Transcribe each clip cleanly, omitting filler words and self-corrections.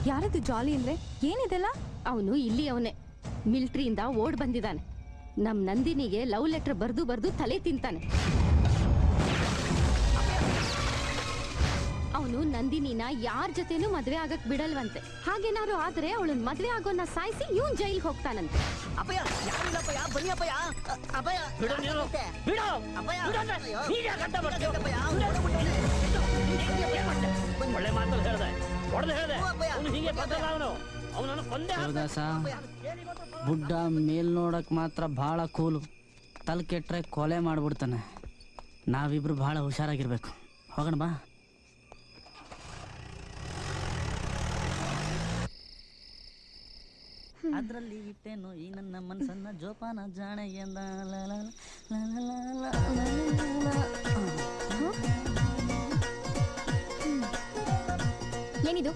ಯಾರದು ಜಾಲಿ ಅಂದ್ರೆ ಏನಿದೆಲ್ಲ? ಅವನು ಇಲ್ಲಿ ಅವನೇ ಮಿಲಿಟರಿಯಿಂದ ಓಡ್ ಬಂದಿದ್ದಾನೆ. ನಮ್ ನಂದಿನಿಗೆ ಲವ್ ಲೆಟರ್ ಬರ್ದು ತಲೆ ತಿಂತಾನೆ. ಅವನು ನಂದಿನಿನ ಯಾರ್ ಜೊತೆನೂ ಮದ್ವೆ ಆಗಕ್ ಬಿಡಲ್ವಂತೆ. ಹಾಗೇನಾದ್ರು ಆದ್ರೆ ಅವಳನ್ ಮದ್ವೆ ಆಗೋನ್ನ ಸಾಯಿಸಿ ಇವನ್ ಜೈಲ್ಗೆ ಹೋಗ್ತಾನಂತೆ. ಅಪ್ಪಯ್ಯ ಯಾರಿಲ್ಲಪ್ಪಯ್ಯ, ಬನ್ನಿ ಅಪ್ಪಯ್ಯ. ಅಪ್ಪಯ್ಯ ಬಿಡು ನೀನು, ಬಿಡು. ಅಪ್ಪಯ್ಯ ಒಳ್ಳೆ ಮಾತಲ್ಲಿ ಹೇಳ್ದೆ, ಹೊಡೆದು ಹೇಳ್ದೆ. ಅವನು ಹೀಗೆ ಬದಲ ಅವನನ್ನು ಕೊಂದೆ. ಬುಡ್ಡ ಮೇಲ್ ನೋಡಕ್ ಮಾತ್ರ ಬಹಳ ಕೂಲು, ತಲೆ ಕೆಟ್ರೆ ಕೊಲೆ ಮಾಡ್ಬಿಡ್ತಾನೆ. ನಾವಿಬ್ರು ಬಹಳ ಹುಷಾರಾಗಿರ್ಬೇಕು. ಹೋಗೋಣ ಬಾ. ಅದ್ರಲ್ಲಿ ಇಟ್ಟೇನು ಈ ನನ್ನ ಮನಸ್ಸನ್ನ ಜೋಪಾನ ಜಾಣೆ ಎಂದ. ಏನಿದು?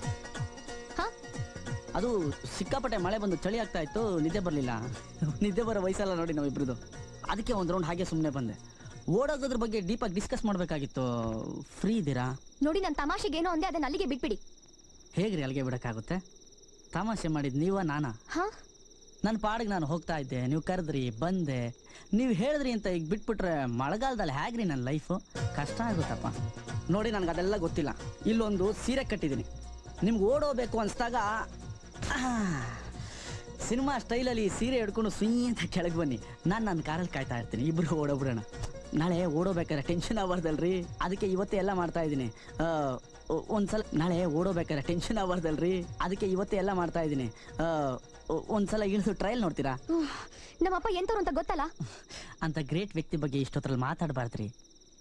ಅದು ಸಿಕ್ಕಾಪಟ್ಟೆ ಮಳೆ ಬಂದು ಚಳಿ ಆಗ್ತಾ ಇತ್ತು, ನಿದ್ದೆ ಬರಲಿಲ್ಲ. ನಿದ್ದೆ ಬರೋ ವಯಸ್ಸಲ್ಲ ನೋಡಿ ನಾವಿಬ್ರದ್ದು. ಅದಕ್ಕೆ ಒಂದು ರೌಂಡ್ ಹಾಗೆ ಸುಮ್ಮನೆ ಬಂದೆ. ಓಡೋಗೋದ್ರ ಬಗ್ಗೆ ಡೀಪಾಗಿ ಡಿಸ್ಕಸ್ ಮಾಡಬೇಕಾಗಿತ್ತು. ಫ್ರೀ ಇದ್ದೀರಾ? ನೋಡಿ, ನನ್ನ ತಮಾಷೆಗೇನೋ ಅಂದೆ, ಅದನ್ನ ಅಲ್ಲಿಗೆ ಬಿಟ್ಬಿಡಿ. ಹೇಗ್ರಿ ಅಲ್ಲಿಗೆ ಬಿಡೋಕ್ಕಾಗುತ್ತೆ? ತಮಾಷೆ ಮಾಡಿದ್ ನೀವ ನಾನಾ? ನನ್ನ ಪಾಡಿಗೆ ನಾನು ಹೋಗ್ತಾ ಇದ್ದೆ, ನೀವು ಕರೆದ್ರಿ, ಬಂದೆ. ನೀವು ಹೇಳಿದ್ರಿ ಅಂತ ಈಗ ಬಿಟ್ಬಿಟ್ರೆ ಮಳೆಗಾಲದಲ್ಲಿ ಹೇಗ್ರಿ ನನ್ನ ಲೈಫು? ಕಷ್ಟ ಆಗುತ್ತಪ್ಪ. ನೋಡಿ, ನನಗೆ ಅದೆಲ್ಲ ಗೊತ್ತಿಲ್ಲ. ಇಲ್ಲೊಂದು ಸೀರೆ ಕಟ್ಟಿದ್ದೀನಿ. ನಿಮ್ಗೆ ಓಡೋಬೇಕು ಅನ್ಸ್ದಾಗ ಸಿನಿಮಾ ಸ್ಟೈಲಲ್ಲಿ ಸೀರೆ ಹಿಡ್ಕೊಂಡು ಸುಯಿ ಅಂತ ಕೆಳಗೆ ಬನ್ನಿ. ನಾನು ನನ್ನ ಕಾರಲ್ಲಿ ಕಾಯ್ತಾ ಇರ್ತೀನಿ, ಇಬ್ರು ಓಡೋಬಿಡೋಣ. ನಾಳೆ ಓಡೋಬೇಕಾದ್ರೆ ಟೆನ್ಷನ್ ಆಗಬಾರ್ದಲ್ರಿ, ಅದಕ್ಕೆ ಇವತ್ತೇ ಎಲ್ಲ ಮಾಡ್ತಾ ಇದ್ದೀನಿ. ಒಂದ್ಸಲ ನಾಳೆ ಓಡೋಬೇಕಾದ್ರೆ ಟೆನ್ಷನ್ ಆಗಬಾರ್ದಲ್ರಿ, ಅದಕ್ಕೆ ಇವತ್ತೇ ಎಲ್ಲ ಮಾಡ್ತಾ ಇದ್ದೀನಿ. ಒಂದ್ಸಲ ಇಳಿದು ಟ್ರಯಲ್ ನೋಡ್ತೀರಾ? ನಮ್ಮಪ್ಪ ಎಂತವ್ರು ಅಂತ ಗೊತ್ತಲ್ಲ. ಅಂತ ಗ್ರೇಟ್ ವ್ಯಕ್ತಿ ಬಗ್ಗೆ ಇಷ್ಟೊತ್ತರಲ್ಲಿ ಮಾತಾಡಬಾರ್ದ್ರಿ.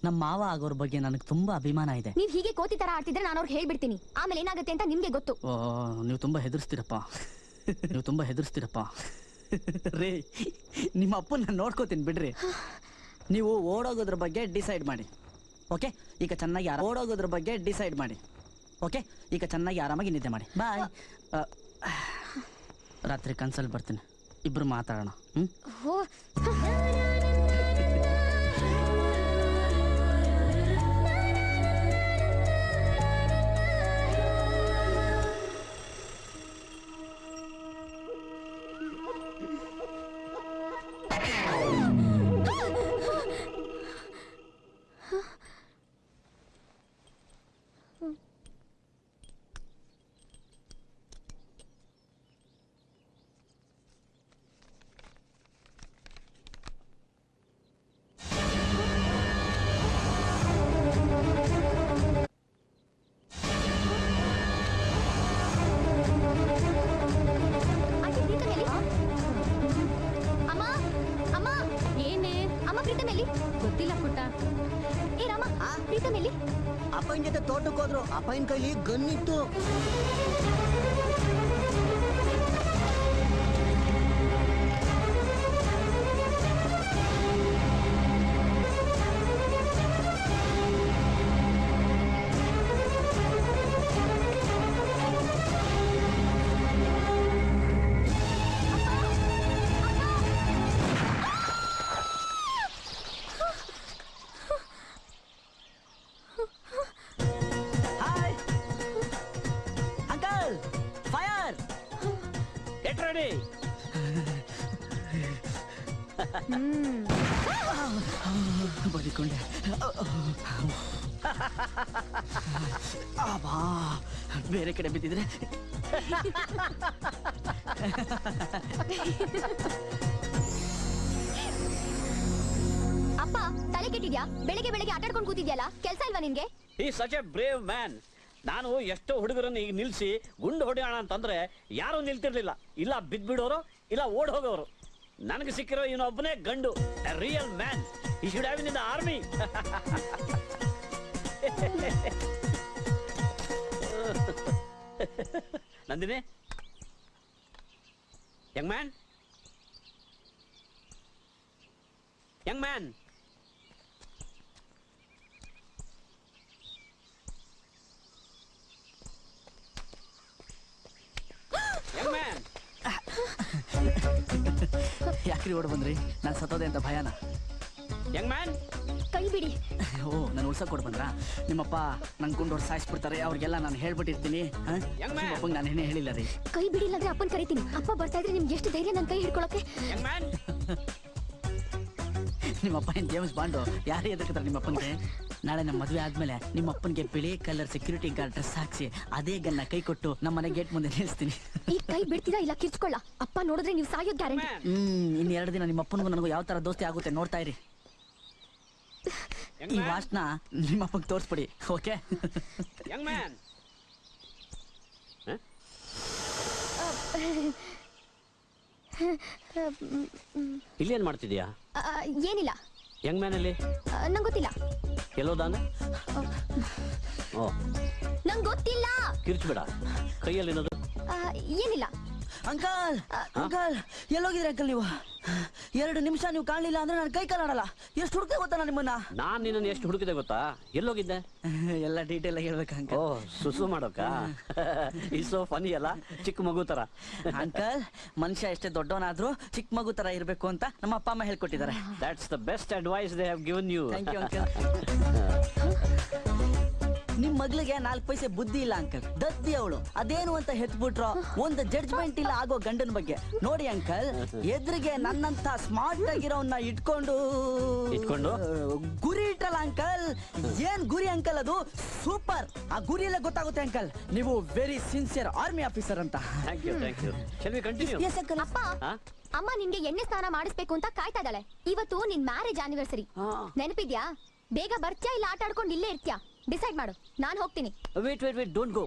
ನಮ್ಮ ಮಾವ ಆಗೋರ್ ಬಗ್ಗೆ ನನಗೆ ತುಂಬಾ ಅಭಿಮಾನ ಇದೆ. ನೀವ್ ಹೀಗೆ ಕೋತಿ ತರ ಆಡ್ತಿದ್ರೆ ನಾನು ಅವ್ರಿಗೆ ಹೇಳ್ಬಿಡ್ತೀನಿ, ಆಮೇಲೆ ಏನಾಗುತ್ತೆ ಅಂತ ನಿಮ್ಗೆ ಗೊತ್ತು. ನೀವು ತುಂಬಾ ಹೆದರ್ಸ್ತೀರಪ್ಪ, ನೀವು ತುಂಬಾ ಹೆದರ್ಸ್ತೀರಪ್ಪ ರೇ. ನಿಮ್ಮ ಅಪ್ಪನ ನೋಡ್ಕೋತೀನಿ ಬಿಡ್ರಿ. ನೀವು ಓಡೋಗೋದ್ರ ಬಗ್ಗೆ ಡಿಸೈಡ್ ಮಾಡಿ, ಓಕೆ? ಈಗ ಚೆನ್ನಾಗಿ ಓಡೋಗೋದ್ರ ಬಗ್ಗೆ ಡಿಸೈಡ್ ಮಾಡಿ, ಓಕೆ? ಈಗ ಚೆನ್ನಾಗಿ ಆರಾಮಾಗಿ ನಿದ್ದೆ ಮಾಡಿ. ಬಾಯ್. ರಾತ್ರಿ ಕನ್ಸಲ್ಲಿ ಬರ್ತೀನಿ, ಇಬ್ರು ಮಾತಾಡೋಣ. ಗೊತ್ತಿಲ್ಲ ಪುಟ್ಟ. ಏ ರಾಮ, ಪ್ರೀತಮ್ ಎಲ್ಲಿ? ಅಪ್ಪನ ಜೊತೆ ತೋಟಕ್ಕೆ ಹೋದ್ರು. ಅಪ್ಪನ ಕೈಲಿ ಗನ್ ಇತ್ತು. ಬದಿಕೊಂಡೆ. ಬೇರೆ ಕಡೆ ಬಿದ್ದಿದ್ರೆ ಅಪ್ಪ, ತಲೆ ಕೆಟ್ಟಿದ್ಯಾ? ಬೆಳಿಗ್ಗೆ ಬೆಳಿಗ್ಗೆ ಆಟಾಡ್ಕೊಂಡು ಕೂತಿದ್ಯಲ್ಲ, ಕೆಲಸ ಇಲ್ವಾ ನಿನ್ಗೆ? ಈ ಸಚ್ ಎ ಬ್ರೇವ್ ಮ್ಯಾನ್. ನಾನು ಎಷ್ಟೋ ಹುಡುಗರನ್ನು ಈಗ ನಿಲ್ಸಿ ಗುಂಡು ಹೊಡೆಯೋಣ ಅಂತಂದ್ರೆ ಯಾರು ನಿಲ್ತಿರ್ಲಿಲ್ಲ. ಇಲ್ಲ ಬಿದ್ಬಿಡೋರು, ಇಲ್ಲ ಓಡ್ ಹೋಗೋರು. ನನಗೆ ಸಿಕ್ಕಿರೋ ಇವನೊಬ್ಬನೇ ಗಂಡು, ರಿಯಲ್ ಮ್ಯಾನ್. ಈ should have in the army. Nandini, Young man, Young man. ಯಾಕ್ರಿ ಓಡ್ ಬಂದ್ರಿ? ನಾನು ಸತ್ತೋದೆ ಅಂತ ಭಯನ? ಯಂಗ್ ಮ್ಯಾನ್, ಕೈ ಬಿಡಿ. ಓ ನಾನು ಉಳ್ಸಕ್ ಕೊಡ್ ಬಂದ್ರ ನಿಮ್ಮಪ್ಪ ನನ್ ಗುಂಡೋರ್ ಸಾಯಿಸ್ಬಿಡ್ತಾರೆ ಅವ್ರಿಗೆಲ್ಲ ನಾನು ಹೇಳ್ಬಿಟ್ಟಿರ್ತೀನಿ. ಅಪ್ಪಂಗೆ ನಾನು ಏನೇ ಹೇಳಿಲ್ಲ ರೀ. ಕೈ ಬಿಡಿಲ್ಲ ಅಂದ್ರೆ ಅಪ್ಪನ್ ಕರಿತೀನಿ. ಅಪ್ಪ ಬರ್ತಾ ಇದ್ರೆ ನಿಮ್ಗೆ ಎಷ್ಟು ಧೈರ್ಯ ನನ್ ಕೈ ಹಿಡ್ಕೊಳಕ್ಕೆ. ಯಂಗ್ ಮ್ಯಾನ್, ನಿಮ್ಮಪ್ಪ ಏನ್ ಜೇಮ್ಸ್ ಬಾಂಡು ಯಾರೇ ಎದರ್ಕತಾರೆ ನಿಮ್ಮಪ್ಪನಿಗೆ? ನಾಳೆ ನಮ್ಮ ಮದುವೆ ಆದ್ಮೇಲೆ ನಿಮ್ಮಪ್ಪನಿಗೆ ಬಿಳಿ ಕಲರ್ ಸೆಕ್ಯೂರಿಟಿ ಗಾರ್ಡ್ ಡ್ರೆಸ್ ಹಾಕ್ಸಿ ಅದೇ ಗನ್ನ ಕೈ ಕೊಟ್ಟು ನಮ್ಮ ಮನೆ ಗೇಟ್ ಮುಂದೆ ನಿಲ್ಲಿಸ್ತೀನಿ. ಈ ಕೈ ಬಿಡ್ತೀರಾ ಇಲ್ಲ ಕಿರ್ಚ್ಕೊಳ್ಳ. ಅಪ್ಪ ನೋಡಿದ್ರೆ ನೀವು ಸಾಯೋದ್ ಗ್ಯಾರಂಟಿ. ಇನ್ನು 2 ದಿನ ನಿಮ್ಮಪ್ಪನಿಗೂ ನನಗೂ ಯಾವ ತರ ದೋಸ್ತಿ ಆಗುತ್ತೆ ನೋಡ್ತಾ ಇರಿ. ಈ ವಾಚ್ನ ನಿಮ್ಮಪ್ಪಗೆ ತೋರಿಸ್ಬಿಡಿ. Okay young man. ಇಲ್ಲಿ ಏನ್ ಮಾಡ್ತಿದ್ಯಾ? ಏನಿಲ್ಲ. ಯಂಗ್ ಮ್ಯಾನ್ ಅಲ್ಲಿ ನಂಗೆ ಗೊತ್ತಿಲ್ಲ. ಎಲ್ಲೋದಾನ? ಓ, ನಂಗೆ ಗೊತ್ತಿಲ್ಲ. ಕಿರ್ಚ್ಬೇಡ. ಕೈಯಲ್ಲಿ ಏನದು? ಏನಿಲ್ಲ. ಅಂಕಲ್ ಅಂಕಲ್ ಎಲ್ಲೋಗಿದ್ರಿ ಅಂಕಲ್ ನೀವು? 2 ನಿಮಿಷ ನೀವು ಕಾಣಲಿಲ್ಲ ಅಂದ್ರೆ ನಾನು ಕೈ ಕಾಲಾಡಲ್ಲ. ಎಷ್ಟು ಹುಡುಕ ಗೊತ್ತಾ ನಾನು ನಿಮ್ಮನ್ನ? ನಾನ್ ನಿನ್ನ ಎಷ್ಟು ಹುಡುಕಿದೆ ಗೊತ್ತಾ? ಎಲ್ಲೋಗಿದ್ದೆ? ಎಲ್ಲ ಡೀಟೇಲ್ ಆಗಿ ಹೇಳ್ಬೇಕು ಅಂಕಲ್. ಓ, ಸುಸು ಮಾಡೋಕ? ಇಸೋ ಫನಿ ಅಲ್ಲ, ಚಿಕ್ಕ ಮಗು ತರ. ಅಂಕಲ್ ಮನುಷ್ಯ ಎಷ್ಟೇ ದೊಡ್ಡವನಾದ್ರೂ ಚಿಕ್ಕ ಮಗು ತರ ಇರ್ಬೇಕು ಅಂತ ನಮ್ಮ ಅಪ್ಪ ಅಮ್ಮ ಹೇಳ್ಕೊಟ್ಟಿದ್ದಾರೆ. That's the best advice they have given you. Thank you uncle. ನಿಮ್ ಮಗಳಿಗೆ 4 ಪೈಸೆ ಬುದ್ಧಿ ಇಲ್ಲ ಅಂಕಲ್. ದದ್ದಿ ಅವಳು. ಅದೇನು ಅಂತ ಹೆತ್ಬಿಟ್ರು ಒಂದು ಜಡ್ಜ್ಮೆಂಟ್ ಇಲ್ಲ ಆಗೋ ಗಂಡನ ಬಗ್ಗೆ. ನೋಡಿ ಅಂಕಲ್, ಎದುರಿಗೆ ನನ್ನಂತ ಸ್ಮಾರ್ಟ್ ಆಗಿರೋನ್ನ ಇಟ್ಕೊಂಡು ಗುರಿ ಇಟ್ಟಲ್ಲ ಅಂಕಲ್. ಏನ್ ಗುರಿ ಅಂಕಲ್ ಅದು? ಸೂಪರ್. ಆ ಗುರಿ ಎಲ್ಲ ಗೊತ್ತಾಗುತ್ತೆ ಅಂಕಲ್. ನೀವು ವೆರಿ ಸಿನ್ಸಿಯರ್ ಆರ್ಮಿ ಆಫೀಸರ್ ಅಂತ. Thank you, thank you. Shall we continue? Yes, uncle. ಅಪ್ಪ, ಅಮ್ಮ ನಿನ್ಗೆ ಎಣ್ಣೆ ಸ್ನಾನ ಮಾಡಿಸ್ಬೇಕು ಅಂತ ಕಾಯ್ತಾ ಇದ್ದಾಳೆ. ಇವತ್ತು ನಿನ್ ಮ್ಯಾರೇಜ್ ಆನಿವರ್ಸರಿ. ನೆನಪಿದ್ಯಾ? ಬೇಗ ಬರ್ತ್ಯಾ ಇಲ್ಲ ಆಟ ಆಡ್ಕೊಂಡು ಇಲ್ಲೇ ಇರ್ತ್ಯಾ? ಡಿಸೈಡ್ ಮಾಡು. ನಾನು ಹೋಗ್ತೀನಿ. Wait don't go.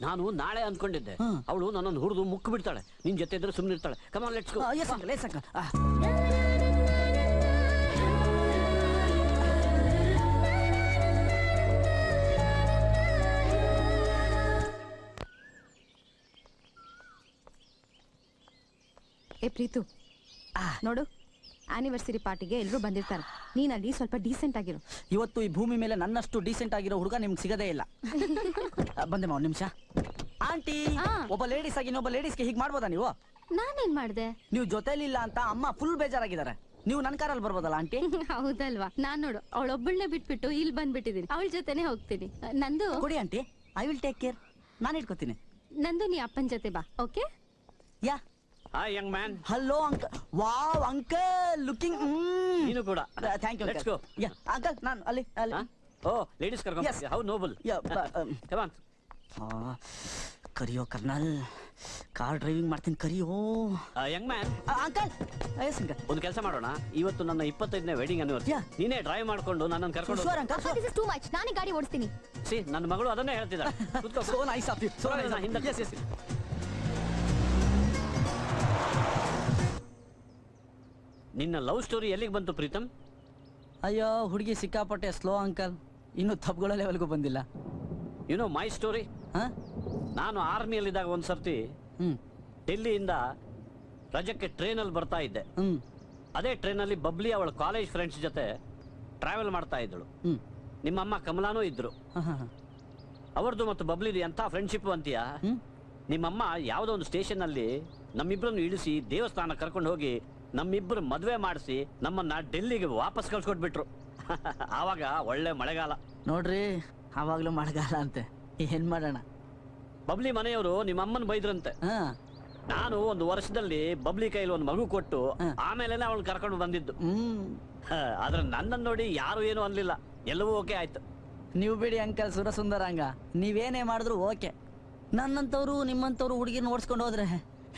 ನಾನು ನಾಳೆ ಅನ್ಕೊಂಡಿದ್ದೆ ಅವಳು ನನ್ನನ್ನು ಹುರಿದು ಮುಕ್ಕು ಬಿಡ್ತಾಳೆ. ನಿನ್ ಜೊತೆ ಇದ್ರೆ ಸುಮ್ಮನೆ ಇರ್ತಾಳೆ. Come on, let's go. Yes, uncle. Yes, uncle. ಏ ಪ್ರೀತು, ನೋಡು, ಆನಿವರ್ಸರಿ ಪಾರ್ಟಿಗೆ ಎಲ್ಲರೂ ಬಂದಿರ್ತಾರೆ. ನೀನಲ್ಲಿ ಸ್ವಲ್ಪ ಡೀಸೆಂಟ್ ಆಗಿರು. ಇವತ್ತು ಈ ಭೂಮಿ ಮೇಲೆ ನನ್ನಷ್ಟು ಡೀಸೆಂಟ್ ಆಗಿರೋ ಹುಡುಗ ನಿಮ್ಗೆ ಸಿಗದೇ ಇಲ್ಲ. ಬಂದೆ ಒಂದು ನಿಮಿಷ. ಆಂಟಿ, ಒಬ್ಬ ಲೇಡೀಸ್ ಆಗಿ ಇನ್ನೊಬ್ಬ ಲೇಡೀಸ್ಗೆ ಹೀಗೆ ಮಾಡ್ಬೋದಾ ನೀವು? ನಾನೇನ್ ಮಾಡ್ದೆ? ನೀವು ಜೊತೆಲಿಲ್ಲ ಅಂತ ಅಮ್ಮ ಫುಲ್ ಬೇಜಾರಾಗಿದ್ದಾರೆ. ನೀವು ನನ್ನ ಕಾರಲ್ಲಿ ಬರ್ಬೋದಲ್ಲ ಆಂಟಿ? ಹೌದಲ್ವಾ? ನಾನ್ ನೋಡು ಅವಳೊಬ್ಬಳನ್ನೇ ಬಿಟ್ಬಿಟ್ಟು ಇಲ್ಲಿ ಬಂದ್ಬಿಟ್ಟಿದೀನಿ. ಅವಳ ಜೊತೆನೆ ಹೋಗ್ತೀನಿ. ನಂದು ಕೊಡಿ aunty, I will take care. ನಾನು ಇಟ್ಕೋತೀನಿ. ನಂದು ನೀ ಅಪ್ಪನ ಜೊತೆ ಬಾ. Okay? Yeah. Hi, young man. Hello uncle. Wow uncle, looking. ನೀನು ಕೂಡ. Thank you. Let's go. Yeah uncle, ನಾನು ಅಲ್ಲಿ. ಓ, ಲೇಡೀಸ್ ಕರ್ಕೊಂಡು. Yes. How noble. Yeah. Come on. ಕರಿಯೋ ಕರ್ನಲ್, ಕಾರ್ ಡ್ರೈವಿಂಗ್ ಮಾಡ್ತೀನಿ ಕರಿಯೋ. Young man. Uncle. Yes uncle. ಒಂದು ಕೆಲಸ ಮಾಡೋಣ. ಇವತ್ತು ನನ್ನ 25ನೇ ವೆಡ್ಡಿಂಗ್ ಆನಿವರ್ಸರಿ. Yeah. ನೀನೇ ಡ್ರೈವ್ ಮಾಡ್ಕೊಂಡು ನನ್ನನ್ನು ಕರ್ಕೊಂಡು sure uncle. This is too much. ನಾನೇ ಗಾಡಿ ಓಡಿಸ್ತೀನಿ. ಸಿ, ನನ್ನ ಮಗಳು ಅದನ್ನೇ ಹೇಳ್ತಿದ್ದಾಳೆ. ಕೂತ್ಕೋ. So nice of you. So nice. ಹಿಂದೆ. Yes yes. ನಿನ್ನ ಲವ್ ಸ್ಟೋರಿ ಎಲ್ಲಿಗೆ ಬಂತು ಪ್ರೀತಮ್? ಅಯ್ಯೋ ಹುಡುಗಿ ಸಿಕ್ಕಾಪಟ್ಟೆ ಸ್ಲೋ ಅಂಕಲ್. ಇನ್ನು ತಬ್ಕೊಳ್ಳೋ ಲೆವೆಲ್ಗೂ ಬಂದಿಲ್ಲ. You know my story. ಹಾ? ನಾನು ಆರ್ಮಿಯಲ್ಲಿದ್ದಾಗ ಒಂದು ಸರ್ತಿ ಡೆಲ್ಲಿಯಿಂದ ರಜಕ್ಕೆ ಟ್ರೈನಲ್ಲಿ ಬರ್ತಾ ಇದ್ದೆ. ಅದೇ ಟ್ರೈನಲ್ಲಿ ಬಬ್ಲಿ ಅವಳ ಕಾಲೇಜ್ ಫ್ರೆಂಡ್ಸ್ ಜೊತೆ ಟ್ರಾವೆಲ್ ಮಾಡ್ತಾ ಇದ್ದಳು. ನಿಮ್ಮಮ್ಮ ಕಮಲಾನೂ ಇದ್ರು. ಅವ್ರದ್ದು ಮತ್ತು ಬಬ್ಲಿದು ಎಂಥ ಫ್ರೆಂಡ್ಶಿಪ್ ಅಂತೀಯ? ನಿಮ್ಮಮ್ಮ ಯಾವುದೋ ಒಂದು ಸ್ಟೇಷನ್ನಲ್ಲಿ ನಮ್ಮಿಬ್ಬರನ್ನು ಇಳಿಸಿ ದೇವಸ್ಥಾನ ಕರ್ಕೊಂಡು ಹೋಗಿ ನಮ್ಮಿಬ್ಬರು ಮದುವೆ ಮಾಡಿಸಿ ನಮ್ಮನ್ನ ಡೆಲ್ಲಿಗೆ ವಾಪಸ್ ಕಳ್ಸ್ಕೊಟ್ಬಿಟ್ರು. ಆವಾಗ ಒಳ್ಳೆ ಮಳೆಗಾಲ ನೋಡ್ರಿ, ಆವಾಗ್ಲೂ ಮಳೆಗಾಲ ಅಂತೆ. ಏನ್ ಮಾಡೋಣ? ಬಬ್ಲಿ ಮನೆಯವರು ನಿಮ್ಮಮ್ಮನ ಬೈದ್ರಂತೆ. ನಾನು ಒಂದು ವರ್ಷದಲ್ಲಿ ಬಬ್ಲಿ ಕೈಲಿ ಒಂದು ಮಗು ಕೊಟ್ಟು ಆಮೇಲೆ ಅವಳು ಕರ್ಕೊಂಡು ಬಂದಿದ್ದು. ಆದ್ರೆ ನನ್ನನ್ನು ನೋಡಿ ಯಾರು ಏನು ಅನ್ಲಿಲ್ಲ. ಎಲ್ಲವೂ ಓಕೆ ಆಯ್ತು. ನೀವು ಬಿಡಿ ಅಂಕಲ್ ಸುರಸುಂದರಂಗ, ನೀವೇನೇ ಮಾಡಿದ್ರು ಓಕೆ. ನನ್ನಂತವ್ರು ನಿಮ್ಮಂತವ್ರು ಹುಡುಗಿನ ಓಡಿಸ್ಕೊಂಡು ಹೋದ್ರೆ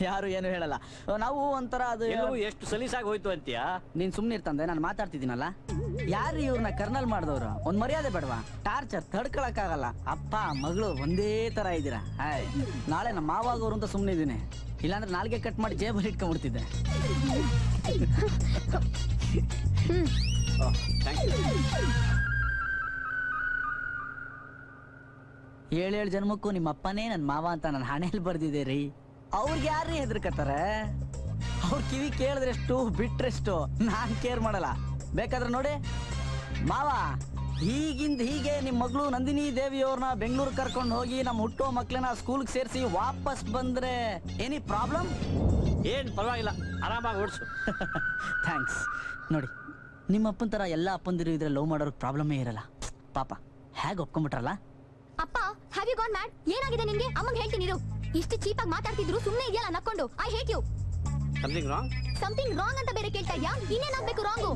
ಯಾರು ಏನು ಹೇಳಲ್ಲ. ನಾವು ಒಂಥರ ಅದು ಎಷ್ಟು ಸಲೀಸಾಗಿ ಹೋಯ್ತು ಅಂತೀಯಾ? ನೀನ್ ಸುಮ್ನೆ ಇರ್ತಂದೆ, ನಾನು ಮಾತಾಡ್ತಿದ್ದೀನಲ್ಲ. ಯಾರು ಇವ್ರನ್ನ ಕರ್ನಲ್ ಮಾಡಿದವ್ರು? ಒಂದ್ ಮರ್ಯಾದೆ ಬೇಡವಾ? ಟಾರ್ಚರ್ ತಡ್ಕೊಳಕ್ಕಾಗಲ್ಲ. ಅಪ್ಪ ಮಗಳು ಒಂದೇ ತರ ಇದ್ದೀರಾ. ನಾಳೆ ನಮ್ಮ ಮಾವಾಗೋರು ಅಂತ ಸುಮ್ನೆ ಇದ್ದೀನಿ. ಇಲ್ಲಾಂದ್ರೆ ನಾಲ್ಗೆ ಕಟ್ ಮಾಡಿ ಜೇಬಲ್ಲಿ ಇಟ್ಕೊಂಡ್ಬಿಡ್ತಿದ್ದೆ. ಏಳೇಳು ಜನ್ಮಕ್ಕೂ ನಿಮ್ಮ ಅಪ್ಪನೇ ನನ್ನ ಮಾವ ಅಂತ ನನ್ನ ಹಣೆಯಲ್ಲಿ ಬರ್ದಿದೆ ರೀ. ಅವ್ರಿಗೆ ಯಾರೇ ಹೆದರ್ಕತ್ತಾರೆ? ಅವ್ರ ಕಿವಿ ಕೇಳಿದ್ರೆಷ್ಟು ಬಿಟ್ರೆಷ್ಟು. ನಾನ್ ಕೇರ್ ಮಾಡಲ್ಲ. ಬೇಕಾದ್ರೆ ನೋಡಿ ಮಾವ, ಹೀಗಿಂದ ಹೀಗೆ ನಿಮ್ಮ ಮಗಳು ನಂದಿನಿ ದೇವಿಯವ್ರನ್ನ ಬೆಂಗಳೂರು ಕರ್ಕೊಂಡು ಹೋಗಿ ನಮ್ಮ ಹುಟ್ಟೋ ಮಕ್ಳನ್ನ ಸ್ಕೂಲ್ಗೆ ಸೇರಿಸಿ ವಾಪಸ್ ಬಂದ್ರೆ ಎನಿ ಪ್ರಾಬ್ಲಮ್? ಏನ್ ಪರವಾಗಿಲ್ಲ, ಆರಾಮಾಗಿ ಓಡಿಸು. ಥ್ಯಾಂಕ್ಸ್. ನೋಡಿ ನಿಮ್ಮ ಅಪ್ಪನ ಥರ ಎಲ್ಲ ಅಪ್ಪಂದಿರು ಇದ್ರೆ ಲವ್ ಮಾಡೋರ್ಗೆ ಪ್ರಾಬ್ಲಮ್ಮೇ ಇರಲ್ಲ. ಪಾಪ ಹೇಗೆ ಒಪ್ಕೊಂಬಿಟ್ರಲ್ಲ. ಅಪ್ಪ ಹ್ಯಾವ್ ಯು ಗಾನ್ ಮ್ಯಾಡ್? ಏನಾಗಿದೆ ನಿನ್ಗೆ? ಅಮ್ಮಂಗೆ ಹೇಳ್ತೀನಿ ಇರು. ಇಷ್ಟು ಚೀಪಾಗಿ ಮಾತಾಡ್ತಿದ್ರು ಸುಮ್ಮನೆ ಇದೆಯಲ್ಲ ನಕ್ಕೊಂಡು. I hate you. Something wrong? Something wrong ಅಂತ ಬೇರೆ ಕೇಳ್ತಾ ಇದ್ಯಾ? ಇನ್ನೇನಾಗ್ಬೇಕು ರಾಂಗು?